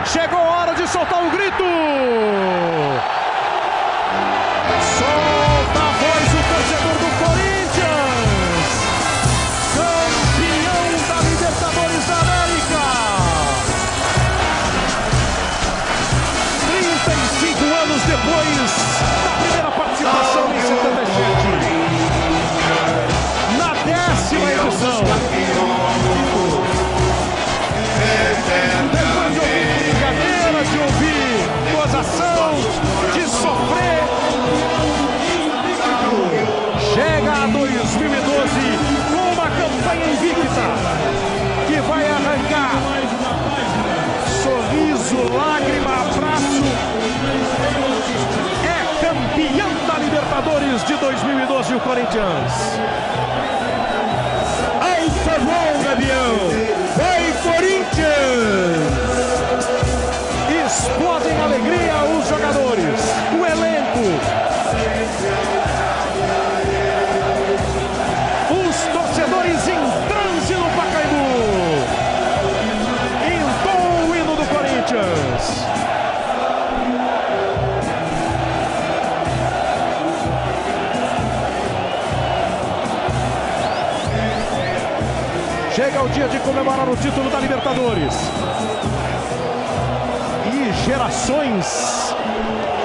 Chegou a hora de soltar o grito! Solta a voz o torcedor do Corinthians! Campeão da Libertadores da América! 35 anos depois da primeira participação em 77. Na 10ª edição. Depois de ouvir brincadeira, de ouvir gozação, de sofrer, chega a 2012 com uma campanha invicta que vai arrancar sorriso, lágrima, abraço. É campeão da Libertadores de 2012 o Corinthians. Ai, favor, Gabriel! Vai, Corinthians! Explodem alegria os jogadores, o elenco, os torcedores em transe no Pacaembu. Entoam o hino do Corinthians. Chega o dia de comemorar o título da Libertadores. E gerações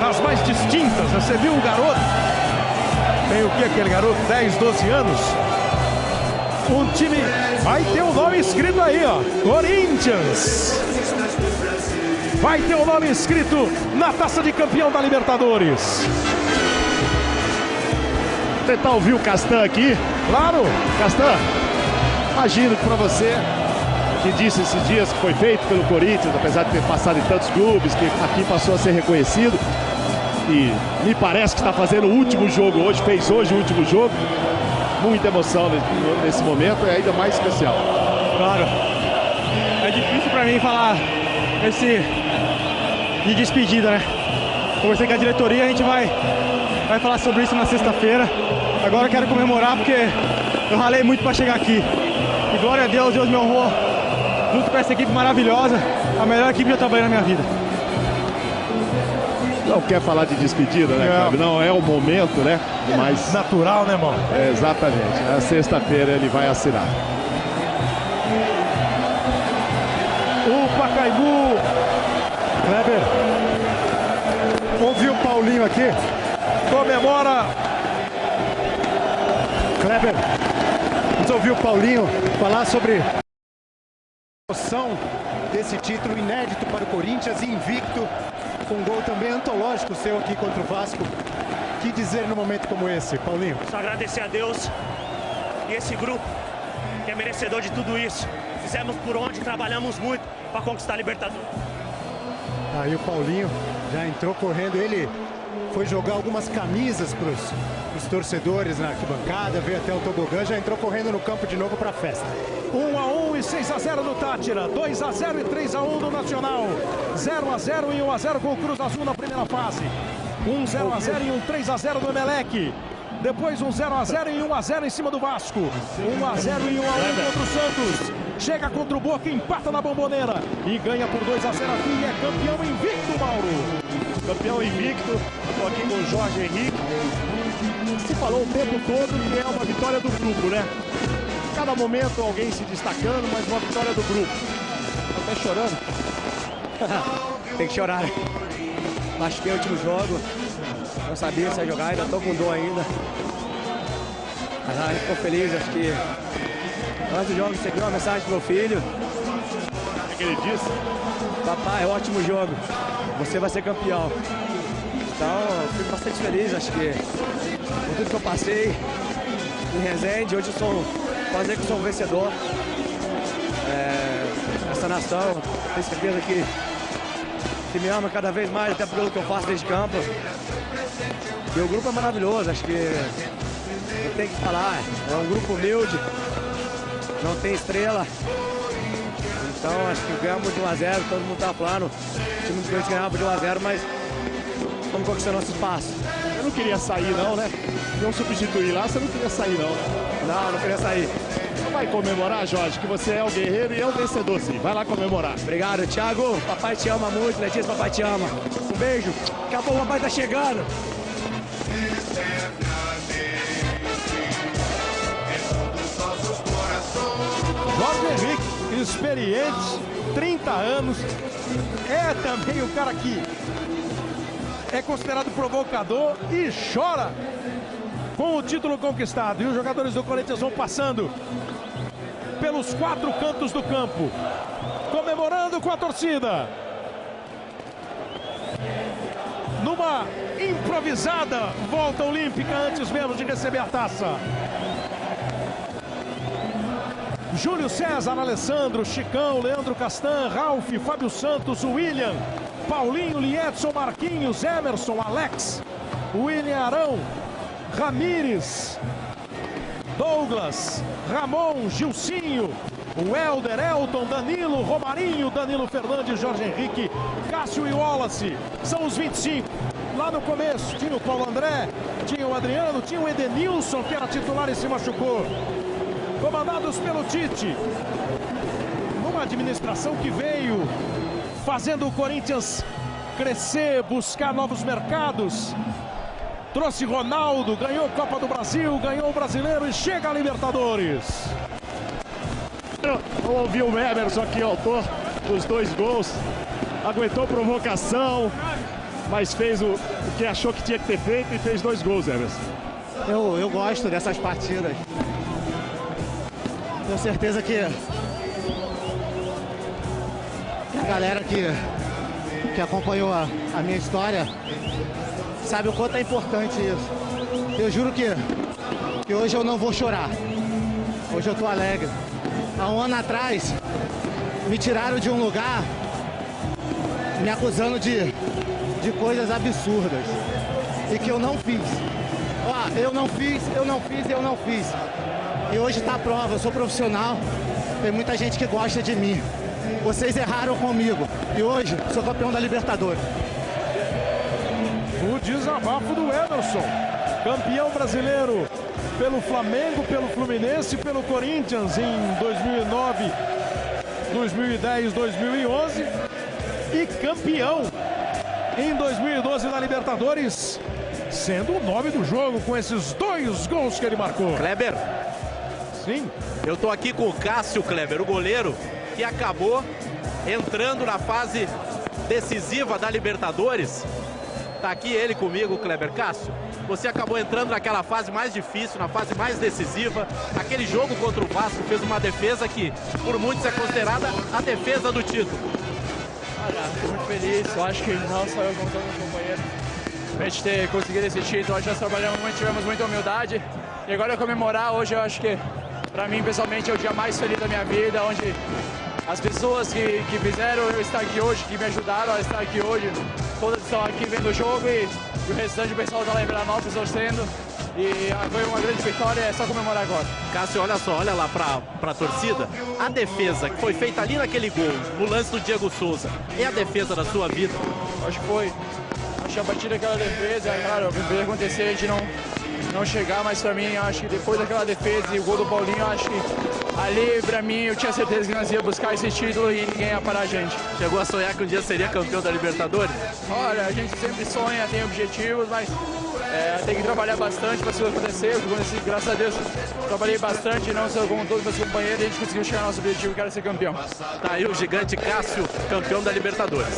das mais distintas. Você viu o garoto? Tem o que aquele garoto? 10, 12 anos? Um time vai ter o nome escrito aí, ó. Corinthians. Vai ter o nome escrito na taça de campeão da Libertadores. Vou tentar ouvir o Castan aqui. Claro. Castan, imagino que para você, que disse esses dias que foi feito pelo Corinthians, apesar de ter passado em tantos clubes, que aqui passou a ser reconhecido, e me parece que está fazendo o último jogo hoje, fez hoje o último jogo. Muita emoção nesse momento, é ainda mais especial. Claro, é difícil para mim falar de despedida, né? Conversei com a diretoria, a gente vai falar sobre isso na sexta-feira. Agora eu quero comemorar porque eu ralei muito para chegar aqui. E glória a Deus, Deus me honrou junto com essa equipe maravilhosa, a melhor equipe que eu trabalhei na minha vida. Não quer falar de despedida, né, Cláudio? Não é o momento, né? Mas natural, né, irmão? É, exatamente. Na sexta-feira ele vai assinar. O Pacaembu. Kleber, ouviu o Paulinho aqui? Comemora. Kleber, vamos ouvir o Paulinho falar sobre a emoção desse título inédito para o Corinthians, invicto, com um gol também antológico seu aqui contra o Vasco. O que dizer no momento como esse, Paulinho? Só agradecer a Deus e esse grupo que é merecedor de tudo isso. Fizemos por onde, trabalhamos muito para conquistar a Libertadores. Aí o Paulinho já entrou correndo, ele foi jogar algumas camisas para os torcedores na arquibancada, veio até o tobogã, já entrou correndo no campo de novo para a festa. 1-1 e 6-0 no Tátira, 2-0 e 3-1 no Nacional, 0-0 e 1-0 com o Cruz Azul na primeira fase, 0-0 e 3-0 no Emelec, depois 0-0 e 1-0 em cima do Vasco, 1-0 e 1-1 contra o Santos, chega contra o Boca, empata na Bomboneira e ganha por 2-0 aqui e é campeão invicto, Mauro. Campeão invicto, estou aqui com o Jorge Henrique. Se falou o tempo todo que é uma vitória do grupo, né? Cada momento alguém se destacando, mas uma vitória do grupo. Tá até chorando. Tem que chorar. Machuquei o último jogo. Não sabia se ia jogar, ainda tô com dor ainda. Mas a gente ficou feliz, acho que antes do jogo recebi uma mensagem do meu filho. O que ele disse? Papai, ótimo jogo. Você vai ser campeão. Então, eu fico bastante feliz, acho que com tudo que eu passei em Resende, hoje eu sou fazer que sou um vencedor. Essa nação, tenho certeza que me ama cada vez mais, até pelo que eu faço desde campo. E o grupo é maravilhoso, acho que não tem que falar, é um grupo humilde, não tem estrela. Então acho que ganhamos de 1-0, todo mundo tá falando, o time do Corinthians ganhava de 1-0, mas vamos conquistar nosso espaço. Eu não queria sair não, né? Não substituir lá, você não queria sair não. Não queria sair. Vai comemorar, Jorge, que você é o guerreiro e é o vencedor, sim. Vai lá comemorar. Obrigado, Thiago. Papai te ama muito, Letícia, papai te ama. Um beijo. Daqui a pouco o papai tá chegando. Jorge Henrique, experiente, 30 anos, é também o cara que é considerado provocador e chora com o título conquistado. E os jogadores do Corinthians vão passando pelos 4 cantos do campo, comemorando com a torcida. Numa improvisada volta olímpica antes mesmo de receber a taça. Júlio César, Alessandro, Chicão, Leandro Castan, Ralf, Fábio Santos, William, Paulinho, Liedson, Marquinhos, Emerson, Alex, William Arão, Ramires, Douglas, Ramon, Gilcinho, Welder, Elton, Danilo, Romarinho, Danilo Fernandes, Jorge Henrique, Cássio e Wallace. São os 25. Lá no começo tinha o Paulo André, tinha o Adriano, tinha o Edenilson, que era titular e se machucou. Comandados pelo Tite. Uma administração que veio fazendo o Corinthians crescer, buscar novos mercados. Trouxe Ronaldo, ganhou Copa do Brasil, ganhou o Brasileiro e chega a Libertadores. Vamos ouvir o Emerson aqui, autor dos 2 gols. Aguentou provocação, mas fez o que achou que tinha que ter feito e fez 2 gols, Emerson. Eu gosto dessas partidas. Tenho certeza que a galera que acompanhou a minha história sabe o quanto é importante isso. Eu juro que hoje eu não vou chorar. Hoje eu tô alegre. Há um ano atrás, me tiraram de um lugar me acusando de coisas absurdas e que eu não fiz. Ó, eu não fiz. E hoje tá a prova, eu sou profissional, tem muita gente que gosta de mim. Vocês erraram comigo e hoje sou campeão da Libertadores. O desabafo do Emerson, campeão brasileiro pelo Flamengo, pelo Fluminense e pelo Corinthians em 2009, 2010, 2011 e campeão em 2012 na Libertadores, sendo o nome do jogo com esses 2 gols que ele marcou. Kleber, sim, eu tô aqui com o Cássio, Kleber, o goleiro que acabou entrando na fase decisiva da Libertadores. Tá aqui ele comigo, Kleber. Cássio, você acabou entrando naquela fase mais difícil, na fase mais decisiva. Aquele jogo contra o Vasco fez uma defesa que, por muitos, é considerada a defesa do título. Olha, fico muito feliz. Eu acho que não só eu, como todos os companheiros, a gente ter conseguido esse título. Nós trabalhamos muito, tivemos muita humildade. E agora eu comemorar hoje, eu acho que, para mim, pessoalmente, é o dia mais feliz da minha vida, onde as pessoas que fizeram eu estar aqui hoje, que me ajudaram a estar aqui hoje, todas estão aqui vendo o jogo e o restante do pessoal está lá em Veranópolis torcendo. E foi uma grande vitória, é só comemorar agora. Cássio, olha só, olha lá pra torcida. A defesa que foi feita ali naquele gol, no lance do Diego Souza, é a defesa da sua vida? Acho que foi. Acho que a partir daquela defesa, claro, poderia acontecer a gente não chegar, mas pra mim, acho que depois daquela defesa e o gol do Paulinho, acho que ali, pra mim, eu tinha certeza que nós ia buscar esse título e ninguém ia parar a gente. Chegou a sonhar que um dia seria campeão da Libertadores? Olha, a gente sempre sonha, tem objetivos, mas tem que trabalhar bastante para isso acontecer. Graças a Deus, trabalhei bastante, não só com todos os meus companheiros, e a gente conseguiu chegar ao nosso objetivo, que era ser campeão. Tá aí o gigante Cássio, campeão da Libertadores.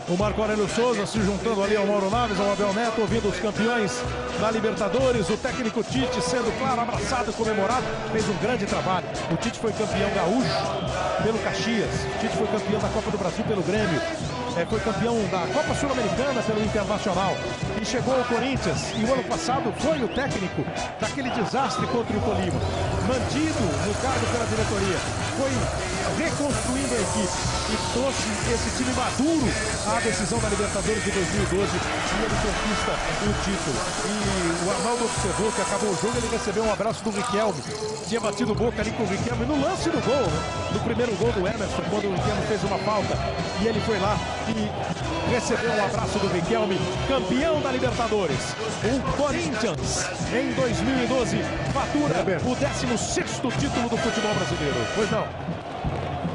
O Marco Aurélio Souza se juntando ali ao Mauro Naves, ao Abel Neto, ouvindo os campeões da Libertadores. O técnico Tite sendo, claro, abraçado e comemorado. Fez um grande trabalho. O Tite foi campeão gaúcho pelo Caxias. O Tite foi campeão da Copa do Brasil pelo Grêmio. Foi campeão da Copa Sul-Americana pelo Internacional. E chegou ao Corinthians. E o ano passado foi o técnico daquele desastre contra o Tolima. Mantido no cargo pela diretoria. Foi reconstruindo a equipe. E e trouxe esse time maduro à decisão da Libertadores de 2012 e ele conquista o título. E o Arnaldo observou que acabou o jogo, ele recebeu um abraço do Riquelme, tinha batido boca ali com o Riquelme no lance do gol, né? No primeiro gol do Emerson, quando o Riquelme fez uma falta e ele foi lá e recebeu um abraço do Riquelme, campeão da Libertadores. O Corinthians, em 2012, fatura o 16º título do futebol brasileiro. Pois não.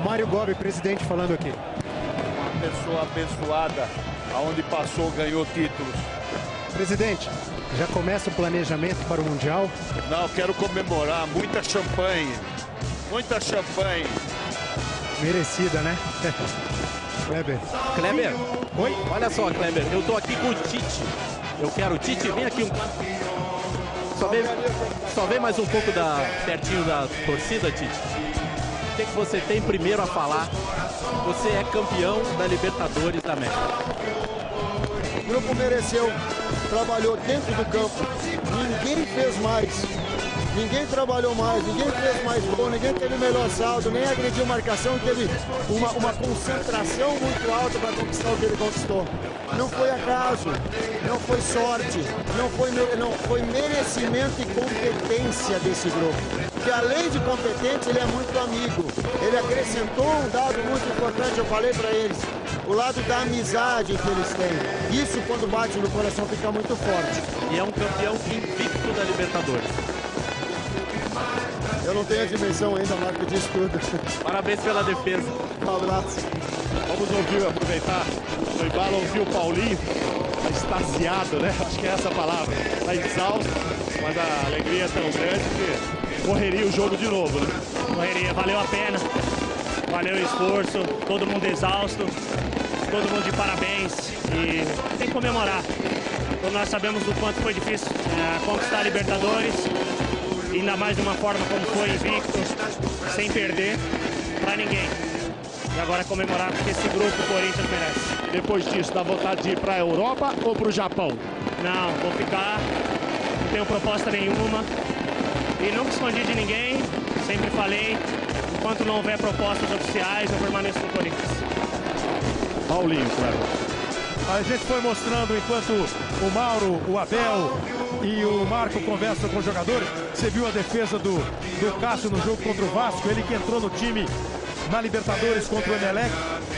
Mário Gobi, presidente, falando aqui. Uma pessoa abençoada, aonde passou, ganhou títulos. Presidente, já começa o planejamento para o Mundial? Não, quero comemorar, muita champanhe. Muita champanhe. Merecida, né? Kleber. Kleber, oi? Olha só, Kleber, eu tô aqui com o Tite. Eu quero o Tite, vem aqui só vem mais um pouco pertinho da torcida, Tite. O que você tem primeiro a falar? Você é campeão da Libertadores da América. O grupo mereceu, trabalhou dentro do campo, ninguém fez mais. Ninguém trabalhou mais, ninguém fez mais gol, ninguém teve melhor saldo, nem agrediu marcação, teve uma concentração muito alta para conquistar o que ele conquistou. Não foi acaso, não foi sorte, não foi merecimento e competência desse grupo. Porque além de competente, ele é muito amigo. Ele acrescentou um dado muito importante, eu falei para eles, o lado da amizade que eles têm. Isso, quando bate no coração, fica muito forte. E é um campeão invicto da Libertadores. Eu não tenho a dimensão ainda, Marco, disso tudo. Parabéns pela defesa. Um abraço. Vamos ouvir, aproveitar o embalo, ouvir o Paulinho, tá extasiado, né? Acho que é essa a palavra. Tá exausto, mas a alegria é tão grande que correria o jogo de novo, né? Correria, valeu a pena. Valeu o esforço, todo mundo exausto, todo mundo de parabéns e tem que comemorar. Então nós sabemos o quanto foi difícil conquistar a Libertadores, ainda mais de uma forma como foi, invicto, sem perder para ninguém. E agora comemorar porque esse grupo o Corinthians merece. Depois disso, dá vontade de ir para a Europa ou para o Japão? Não, vou ficar, não tenho proposta nenhuma e nunca escondi de ninguém, sempre falei, enquanto não houver propostas oficiais, eu permaneço no Corinthians. Paulinho, claro. A gente foi mostrando enquanto o Mauro, o Abel e o Marco conversam com os jogadores. Você viu a defesa do Cássio no jogo contra o Vasco, ele que entrou no time na Libertadores contra o Emelec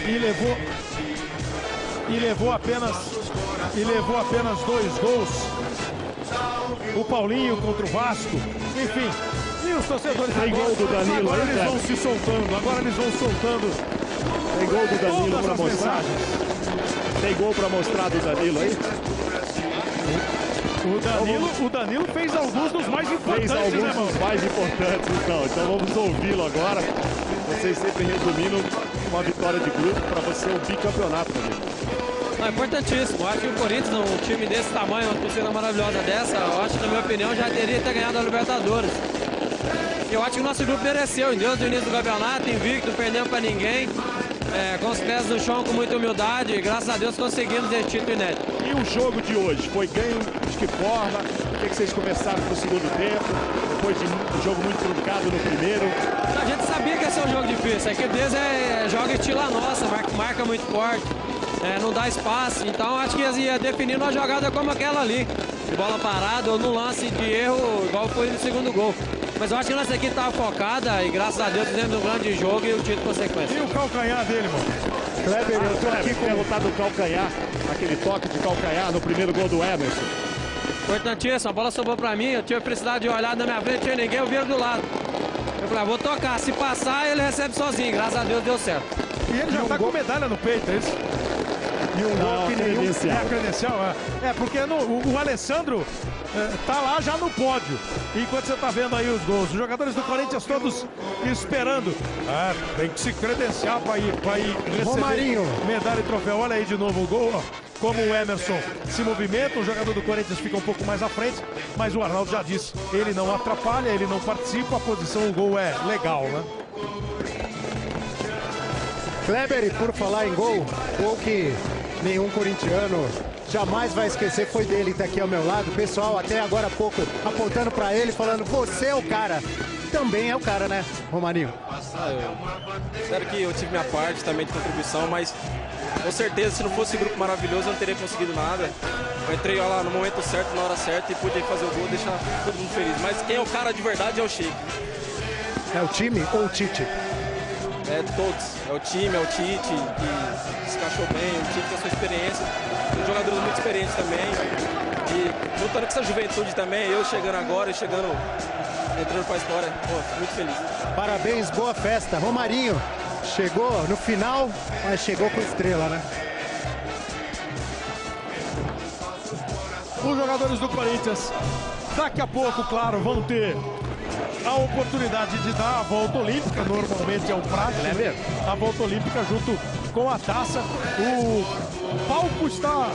e levou apenas 2 gols. O Paulinho contra o Vasco, enfim. E os torcedores tem gol do Danilo, agora eles vão se soltando, agora eles vão soltando. Tem gol do Danilo para mostrar. Tem gol para mostrar do Danilo aí? O Danilo fez alguns dos mais importantes, fez alguns dos mais importantes, então vamos ouvi-lo agora. Vocês sempre resumindo uma vitória de grupo para você um bicampeonato também. É importantíssimo. Eu acho que o Corinthians, um time desse tamanho, uma torcida maravilhosa dessa, eu acho que, na minha opinião, já teria que ter ganhado a Libertadores. Eu acho que o nosso grupo mereceu, desde o início do campeonato, invicto, não perdemos para ninguém, com os pés no chão, com muita humildade, e graças a Deus conseguimos esse título inédito. E o jogo de hoje? Foi ganho de que forma? O que vocês começaram no segundo tempo? Depois de um jogo muito truncado no primeiro? A gente sabia que ia ser um jogo difícil. A equipe deles joga estilo a nossa, marca muito forte, não dá espaço. Então acho que ia definir uma jogada como aquela ali, de bola parada ou no lance de erro, igual foi no segundo gol. Mas eu acho que a nossa equipe estava focada e graças a Deus fizemos um grande jogo e o título consequência. E o calcanhar dele, mano? Kleber, eu tô aqui com o resultado do calcanhar, aquele toque de calcanhar no primeiro gol do Emerson. Importantíssimo, a bola sobrou pra mim, eu tive felicidade de olhar na minha frente, não tinha ninguém, eu viro do lado. Eu falei, vou tocar, se passar ele recebe sozinho, graças a Deus deu certo. E ele já tá com medalha no peito, é isso? E um gol que nenhum... É a credencial, porque o Alessandro tá lá já no pódio. Enquanto você tá vendo aí os gols, os jogadores do Corinthians todos esperando. Tem que se credenciar para ir receber Romarinho. Medalha e troféu. Olha aí de novo o gol, ó. Como o Emerson se movimenta, o jogador do Corinthians fica um pouco mais à frente, mas o Arnaldo já disse, ele não atrapalha, ele não participa, a posição, o gol é legal, né? Kleber, e por falar em gol que nenhum corintiano jamais vai esquecer, foi dele que tá aqui ao meu lado. O pessoal até agora há pouco apontando para ele, falando, você é o cara. também é o cara, né, Romarinho? Espero que eu tive minha parte também de contribuição, mas com certeza, se não fosse esse grupo maravilhoso, eu não teria conseguido nada. Eu entrei lá no momento certo, na hora certa, e pude fazer o gol e deixar todo mundo feliz. Mas quem é o cara de verdade é o Sheik. É o time ou o Tite? É todos. É o time, é o Tite, que se encaixou bem, o Tite com a sua experiência. Tem jogadores muito experientes também. E lutando com essa juventude também, eu chegando agora e entrando pra história. Pô, muito feliz. Parabéns, boa festa. Romarinho chegou no final, mas chegou com estrela, né? Os jogadores do Corinthians, daqui a pouco, claro, vão ter a oportunidade de dar a volta olímpica, normalmente é o prático, né? A volta olímpica junto com a taça. O palco está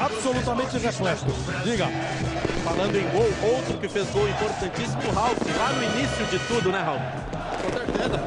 absolutamente repleto. Diga. Falando em gol, outro que fez gol importantíssimo, o Ralf, lá no início de tudo, né, Ralf? Com certeza.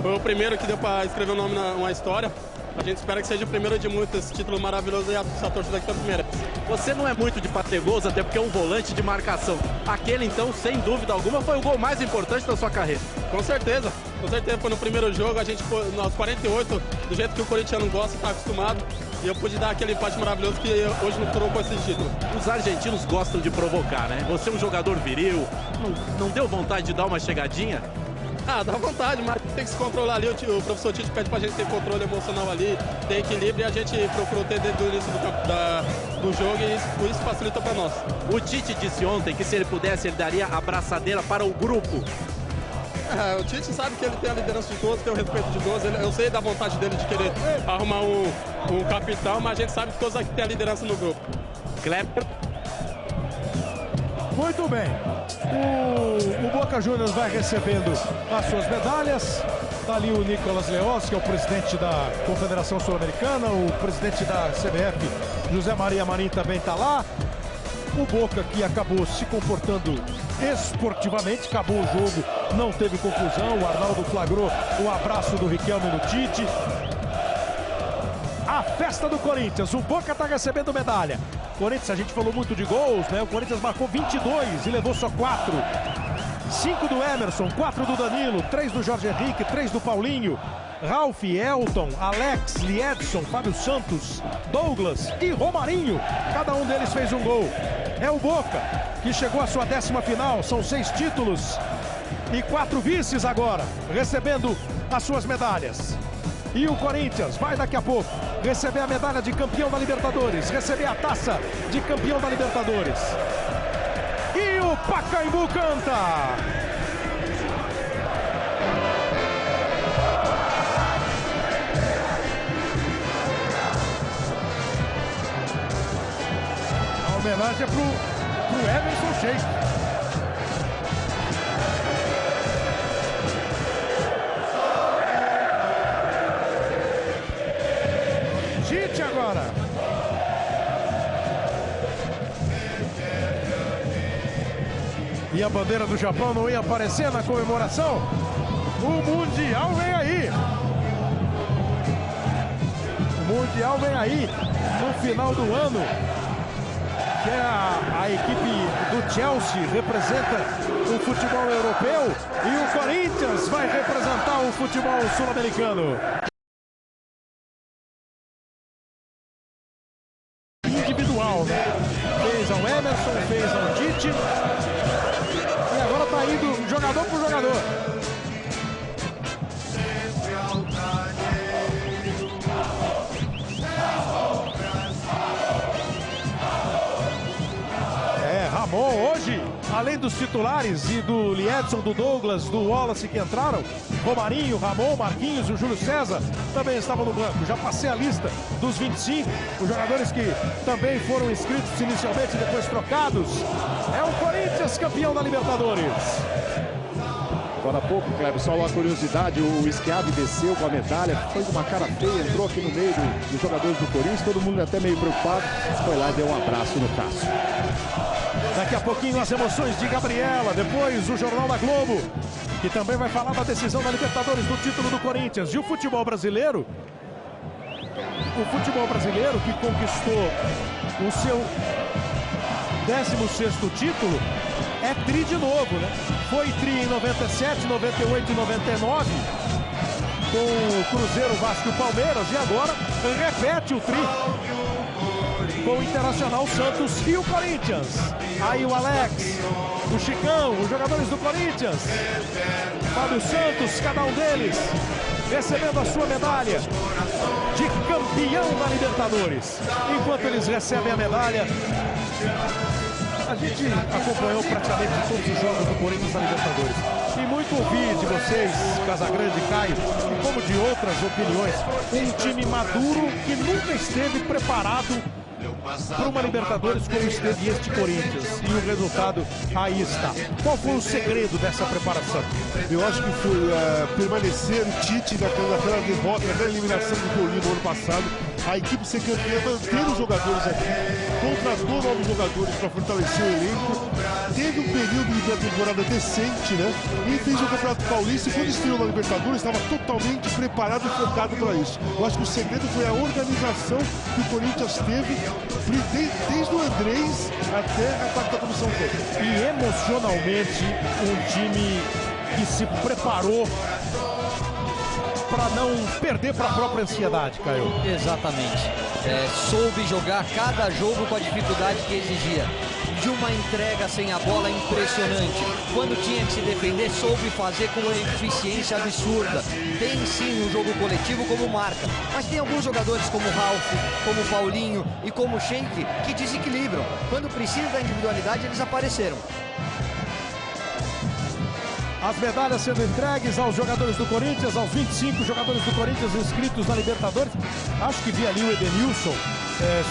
Foi o primeiro que deu para escrever o nome numa história. A gente espera que seja o primeiro de muitos, esse título maravilhoso e a torcida aqui também merece. Você não é muito de bater gols, até porque é um volante de marcação. Aquele, então, sem dúvida alguma, foi o gol mais importante da sua carreira. Com certeza. Com certeza, foi no primeiro jogo, a gente, aos 48, do jeito que o corintiano gosta, está acostumado. E eu pude dar aquele empate maravilhoso que hoje nos trocou esse título. Os argentinos gostam de provocar, né? Você é um jogador viril, não deu vontade de dar uma chegadinha? Ah, dá vontade, mas tem que se controlar ali. O professor Tite pede pra gente ter controle emocional ali, ter equilíbrio, e a gente procurou ter desde o início do jogo, e isso facilitou pra nós. O Tite disse ontem que se ele pudesse, ele daria a braçadeira para o grupo. O Tite sabe que ele tem a liderança de todos, tem o respeito de todos. Eu sei da vontade dele de querer arrumar um capitão, mas a gente sabe que todos aqui têm a liderança no grupo. Kleber. Muito bem. O Boca Juniors vai recebendo as suas medalhas. Está ali o Nicolas Leoz, que é o presidente da Confederação Sul-Americana. O presidente da CBF, José Maria Marim, também está lá. O Boca, que acabou se comportando esportivamente, acabou o jogo, não teve confusão. O Arnaldo flagrou o abraço do Riquelme no Tite. A festa do Corinthians, o Boca está recebendo medalha. Corinthians, a gente falou muito de gols, né? O Corinthians marcou 22 e levou só 4. 5 do Emerson, 4 do Danilo, 3 do Jorge Henrique, 3 do Paulinho, Ralf, Elton, Alex, Liedson, Fábio Santos, Douglas e Romarinho. Cada um deles fez um gol. É o Boca, que chegou à sua 10ª final, são 6 títulos e 4 vices agora, recebendo as suas medalhas. E o Corinthians vai daqui a pouco receber a medalha de campeão da Libertadores, receber a taça de campeão da Libertadores. E o Pacaembu canta! A homenagem é pro Emerson Sheik. Tite agora. E a bandeira do Japão não ia aparecer na comemoração? O Mundial vem aí. O Mundial vem aí no final do ano. Que é a equipe do Chelsea representa o futebol europeu e o Corinthians vai representar o futebol sul-americano. Individual, né? Fez ao Emerson, fez ao Tite e agora tá indo jogador por jogador. Ramon hoje, além dos titulares e do Liedson, do Douglas, do Wallace que entraram, Romarinho, Ramon, Marquinhos e o Júlio César também estavam no banco. Já passei a lista dos 25, os jogadores que também foram inscritos inicialmente e depois trocados. É o Corinthians campeão da Libertadores. Agora há pouco, Kleber, só uma curiosidade, o Schiavi desceu com a medalha, fez uma cara feia, entrou aqui no meio dos jogadores do Corinthians, todo mundo até meio preocupado, foi lá e deu um abraço no Tasso. Daqui a pouquinho as emoções de Gabriela, depois o Jornal da Globo, que também vai falar da decisão da Libertadores do título do Corinthians. E o futebol brasileiro que conquistou o seu 16º título, é tri de novo, né? Foi tri em 97, 98 e 99, com o Cruzeiro, Vasco e o Palmeiras, e agora repete o tri com o Internacional, Santos e o Corinthians. Aí o Alex, o Chicão, os jogadores do Corinthians, Fábio Santos, cada um deles recebendo a sua medalha de campeão da Libertadores. Enquanto eles recebem a medalha, a gente acompanhou praticamente todos os jogos do Corinthians na Libertadores. E muito ouvi de vocês, Casagrande e Caio, e como de outras opiniões, um time maduro que nunca esteve preparado para uma Libertadores como esteve este Corinthians. E o resultado aí está. Qual foi o segredo dessa preparação? Eu acho que foi permanecer o Tite naquela derrota, naquela eliminação do Tolima no ano passado. A equipe ser campeã, manter os jogadores aqui, contratou novos jogadores para fortalecer o elenco. Teve um período de pré-temporada decente, né? E fez o Campeonato Paulista e quando estreou na Libertadores estava totalmente preparado e focado para isso. Eu acho que o segredo foi a organização que o Corinthians teve desde o Andrés até a quarta comissão técnica. E emocionalmente, um time que se preparou para não perder para a própria ansiedade, Caio. Exatamente. Soube jogar cada jogo com a dificuldade que exigia. De uma entrega sem a bola impressionante. Quando tinha que se defender, soube fazer com uma eficiência absurda. Tem sim um jogo coletivo como marca, mas tem alguns jogadores como o Ralf, como o Paulinho e como o Sheik que desequilibram. Quando precisa da individualidade, eles apareceram. As medalhas sendo entregues aos jogadores do Corinthians, aos 25 jogadores do Corinthians inscritos na Libertadores. Acho que vi ali o Edenilson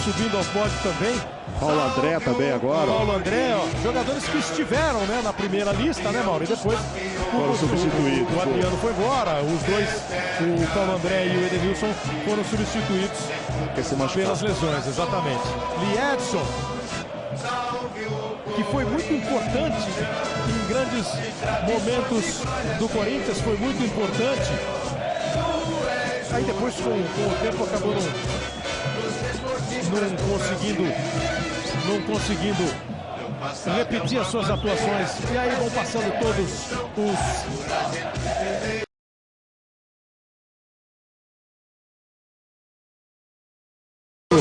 subindo ao pódio também. Paulo André também agora. Paulo André, ó, jogadores que estiveram, né, na primeira lista, né, Mauro? E depois foram substituídos. O Adriano foi embora, os dois, o Paulo André e o Edenilson, foram substituídos pelas lesões, exatamente. Lee Edson, que foi muito importante em grandes momentos do Corinthians, foi muito importante. Aí depois, com o tempo, acabou não conseguindo repetir as suas atuações. E aí vão passando todos os... O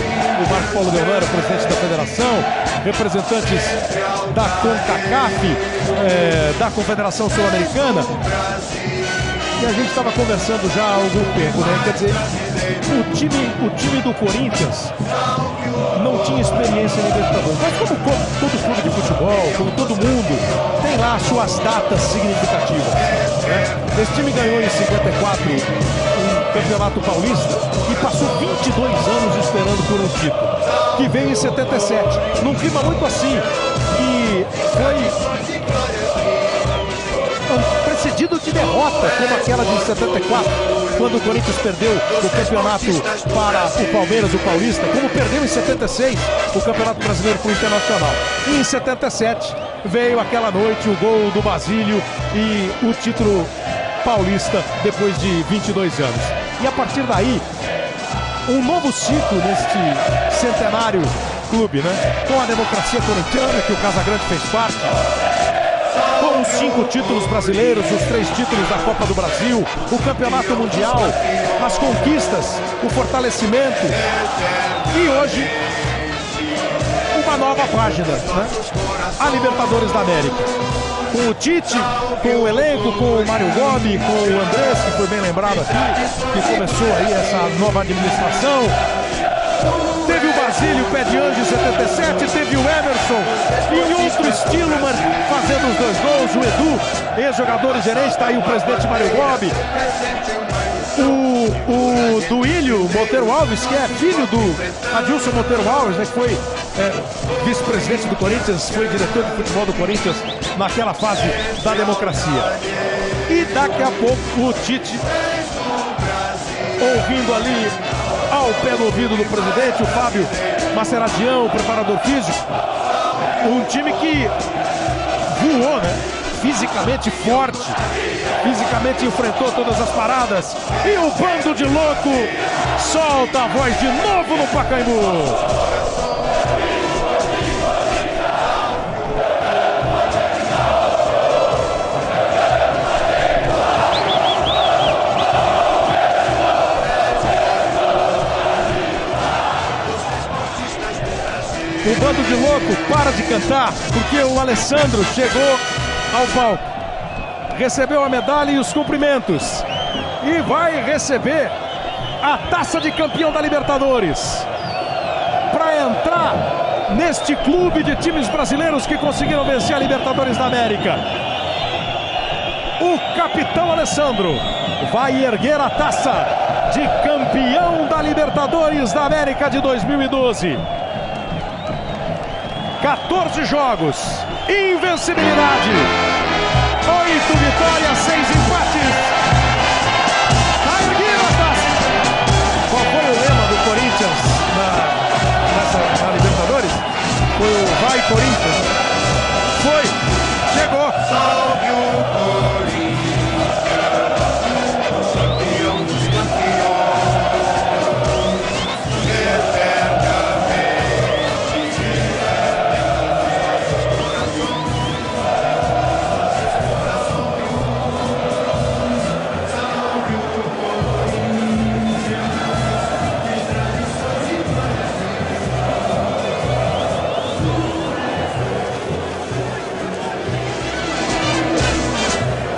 Marcos Paulo Delano, presidente da federação, representantes da CONCACAF, da Confederação Sul-Americana. E a gente estava conversando já há algum tempo, né? Quer dizer, o time do Corinthians não tinha experiência em Libertadores. Mas como todo clube de futebol, como todo mundo, tem lá suas datas significativas, né? Esse time ganhou em 54 um Campeonato Paulista e passou 22 anos esperando por um título, que veio em 77, num clima muito assim, que foi precedido de derrota, como aquela de 74, quando o Corinthians perdeu o campeonato para o Palmeiras, o Paulista, como perdeu em 76 o Campeonato Brasileiro para o Internacional. E em 77 veio aquela noite o gol do Basílio e o título paulista depois de 22 anos. E a partir daí, um novo ciclo neste centenário clube, né? Com a democracia corintiana, que o Casagrande fez parte, com os 5 títulos brasileiros, os 3 títulos da Copa do Brasil, o Campeonato Mundial, as conquistas, o fortalecimento e hoje uma nova página, né? A Libertadores da América. Com o Tite, com o elenco, com o Mário Gobi, com o Andrés, que foi bem lembrado aqui, que começou aí essa nova administração. Teve o Basílio, pé de anjo em 77, teve o Emerson, e em outro estilo, mas fazendo os 2 gols, o Edu, ex-jogador e gerente, está aí o presidente Mário Gobi. O Duílio Monteiro Alves, que é filho do Adilson Monteiro Alves, né, que foi vice-presidente do Corinthians, foi diretor de futebol do Corinthians naquela fase da democracia. E daqui a pouco o Tite, ouvindo ali ao pé do ouvido do presidente, o Fábio Maceradião, o preparador físico, um time que voou, né? Fisicamente forte, fisicamente enfrentou todas as paradas, e o bando de louco solta a voz de novo no Pacaembu. O bando de louco para de cantar, porque o Alessandro chegou ao palco, recebeu a medalha e os cumprimentos e vai receber a taça de campeão da Libertadores para entrar neste clube de times brasileiros que conseguiram vencer a Libertadores da América. O capitão Alessandro vai erguer a taça de campeão da Libertadores da América de 2012. 14 jogos, invencibilidade, 8 vitórias, 6 empates. Tá erguendo a taça. Qual foi o lema do Corinthians na Libertadores? Foi o Vai Corinthians. Foi, chegou. Salve o Corinthians, campeão dos campeões.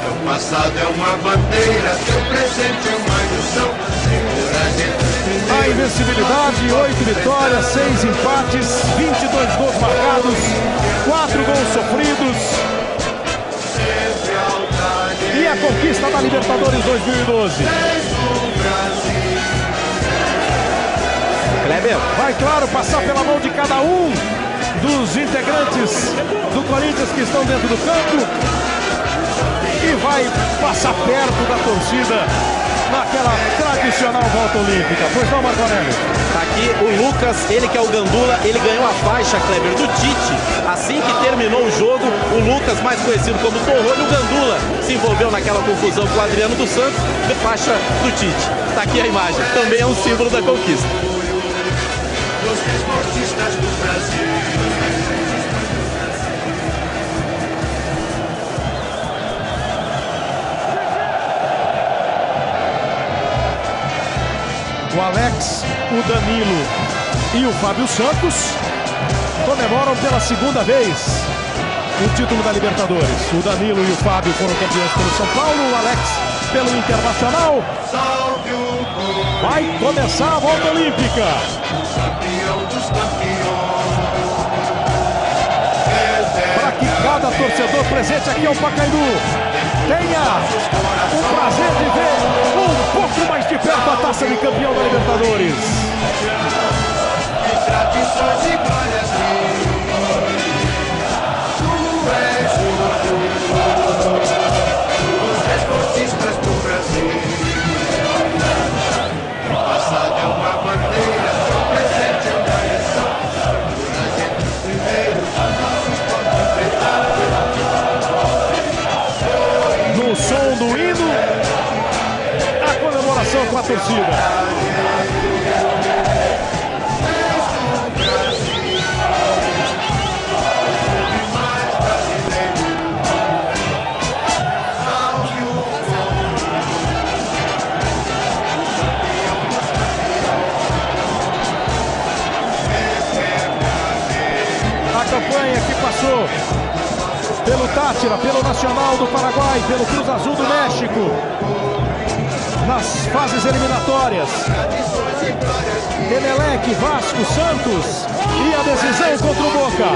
O passado é uma bandeira, seu presente é uma ilusão. A invencibilidade, 8 vitórias, 6 empates, 22 gols marcados, 4 gols sofridos. E a conquista da Libertadores 2012. Kleber. Vai, claro, passar pela mão de cada um dos integrantes do Corinthians que estão dentro do campo. E vai passar perto da torcida naquela tradicional volta olímpica. Pois não, Marco Aurélio? Tá aqui o Lucas, ele que é o Gandula, ele ganhou a faixa, Kleber, do Tite. Assim que terminou o jogo, o Lucas, mais conhecido como Torrone, o Gandula, se envolveu naquela confusão com o Adriano dos Santos, de faixa do Tite. Tá aqui a imagem, também é um símbolo da conquista. Os esportistas do Brasil. O Alex, o Danilo e o Fábio Santos comemoram pela segunda vez o título da Libertadores. O Danilo e o Fábio foram campeões pelo São Paulo, o Alex pelo Internacional. Vai começar a volta olímpica. Para que cada torcedor presente aqui ao Pacaembu tenha o prazer de ver um pouco mais de perto a taça de campeão da Libertadores. Tradições e glórias, tu és os esportistas do Brasil. O passado é uma bandeira, o presente é uma lição. No som do hino, a comemoração com a torcida. A campanha que passou pelo Táchira, pelo Nacional do Paraguai, pelo Cruz Azul do México, nas fases eliminatórias. Emelec, Vasco, Santos e a decisão contra o Boca.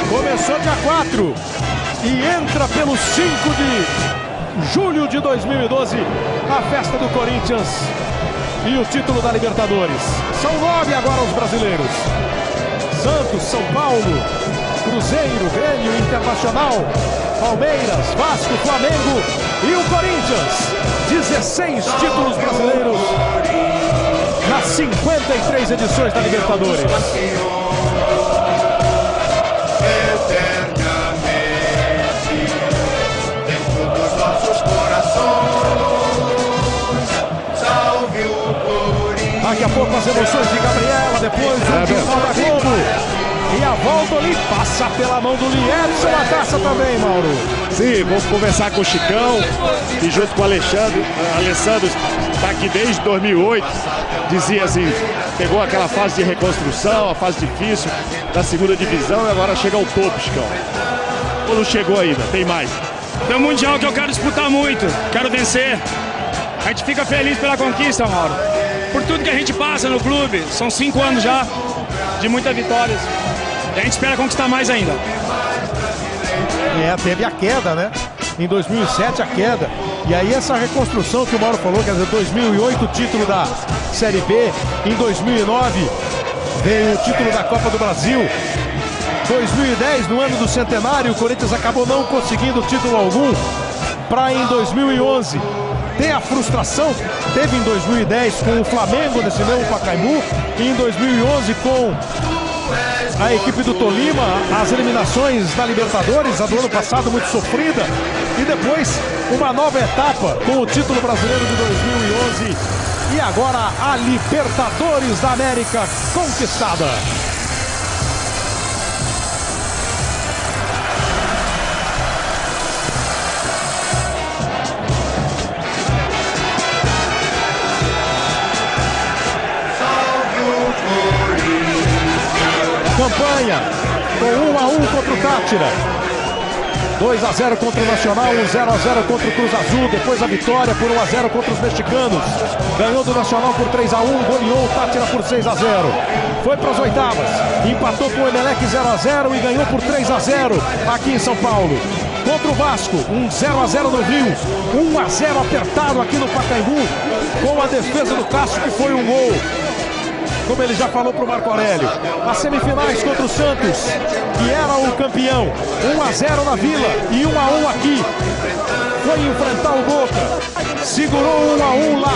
Começou dia 4 e entra pelo 5 de julho de 2012 a festa do Corinthians e o título da Libertadores. São 9 agora os brasileiros. Santos, São Paulo, Cruzeiro, Grêmio, Internacional, Palmeiras, Vasco, Flamengo e o Corinthians. 16 títulos brasileiros nas 53 edições da Libertadores. Dentro dos nossos corações, salve o Corinthians. Daqui a pouco as emoções de Gabriela, depois o Jornal da Globo. E a volta ali, passa pela mão do Liedson, a taça também, Mauro. Sim, vamos conversar com o Chicão e junto com o Alessandro está aqui desde 2008, dizia assim, pegou aquela fase de reconstrução, a fase difícil da segunda divisão e agora chega ao topo, Chicão. Ou não chegou ainda, tem mais? É um mundial que eu quero disputar muito, quero vencer. A gente fica feliz pela conquista, Mauro. Por tudo que a gente passa no clube, são 5 anos já de muitas vitórias. E a gente espera conquistar mais ainda. Teve a queda, né? Em 2007 a queda. E aí essa reconstrução que o Mauro falou, quer dizer, 2008 o título da Série B, em 2009 veio o título da Copa do Brasil. 2010, no ano do centenário, o Corinthians acabou não conseguindo título algum. Para em 2011 ter a frustração, teve em 2010 com o Flamengo nesse mesmo Pacaembu, e em 2011 com a equipe do Tolima, as eliminações da Libertadores, a do ano passado muito sofrida, e depois uma nova etapa com o título brasileiro de 2011 e agora a Libertadores da América conquistada. Campanha com 1-1 contra o Tátira, 2-0 contra o Nacional, 0-0 contra o Cruz Azul, depois a vitória por 1-0 contra os mexicanos, ganhou do Nacional por 3-1, goleou o Tátira por 6-0, foi para as oitavas, empatou com o Emelec 0-0 e ganhou por 3-0 aqui em São Paulo. Contra o Vasco, 0-0 no Rio, 1-0 apertado aqui no Pacaembu, com a defesa do Cássio que foi um gol. Como ele já falou para o Marco Aurélio, as semifinais contra o Santos, que era o campeão, 1-0 na Vila e 1-1 aqui. Foi enfrentar o Boca, segurou 1-1 lá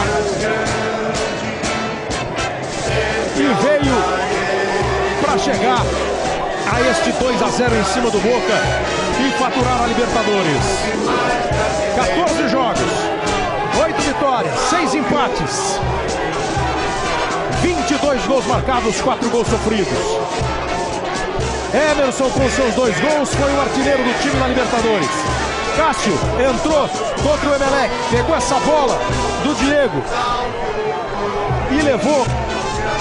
e veio para chegar a este 2-0 em cima do Boca e faturar a Libertadores. 14 jogos, 8 vitórias, 6 empates. 22 gols marcados, 4 gols sofridos. Emerson com seus 2 gols foi o artilheiro do time na Libertadores. Cássio entrou contra o Emelec, pegou essa bola do Diego e levou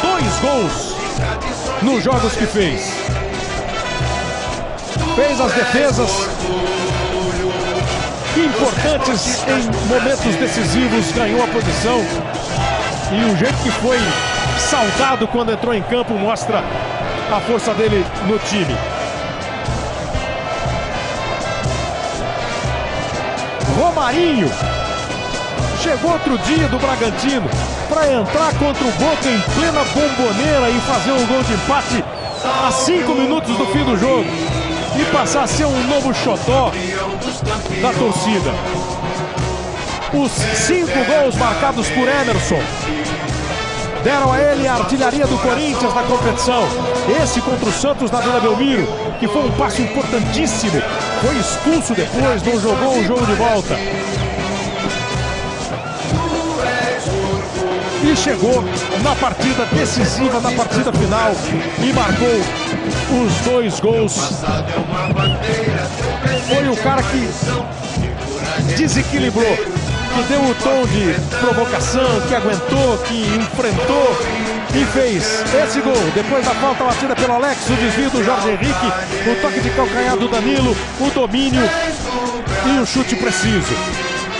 2 gols nos jogos que fez. Fez as defesas importantes em momentos decisivos, ganhou a posição e o jeito que foi saudado quando entrou em campo mostra a força dele no time. Romarinho chegou outro dia do Bragantino para entrar contra o Boca em plena Bomboneira e fazer um gol de empate a 5 minutos do fim do jogo e passar a ser um novo xodó da torcida. Os 5 gols marcados por Emerson deram a ele a artilharia do Corinthians na competição. Esse contra o Santos na Vila Belmiro, que foi um passo importantíssimo. Foi expulso depois, não jogou o jogo de volta. E chegou na partida decisiva, na partida final, e marcou os 2 gols. Foi o cara que desequilibrou, que deu o tom de provocação, que aguentou, que enfrentou e fez esse gol. Depois da falta batida pelo Alex, o desvio do Jorge Henrique, o toque de calcanhar do Danilo, o domínio e o chute preciso.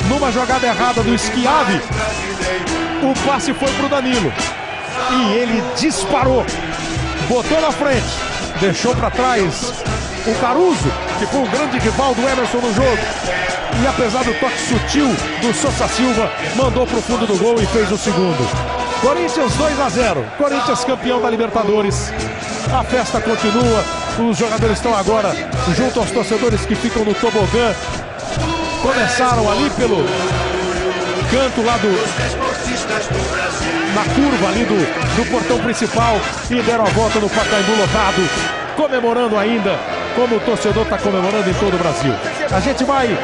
Numa jogada errada do Schiavi, o passe foi para o Danilo e ele disparou, botou na frente, deixou para trás o Caruso, que foi um grande rival do Emerson no jogo. E apesar do toque sutil do Sousa Silva, mandou para o fundo do gol e fez o segundo. Corinthians 2-0, Corinthians campeão da Libertadores. A festa continua, os jogadores estão agora junto aos torcedores que ficam no tobogã. Começaram ali pelo canto lá na curva ali do portão principal e deram a volta no Pacaembu lotado, comemorando ainda como o torcedor está comemorando em todo o Brasil. A gente vai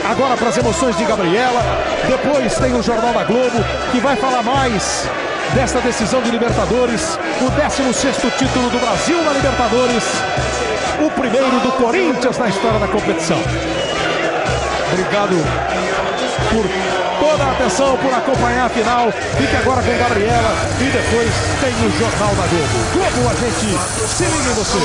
agora para as emoções de Gabriela, depois tem o Jornal da Globo, que vai falar mais desta decisão de Libertadores, o 16º título do Brasil na Libertadores, o primeiro do Corinthians na história da competição. Obrigado por toda a atenção, por acompanhar a final. Fique agora com Gabriela e depois tem o Jornal da Globo. Globo, a gente se liga em você.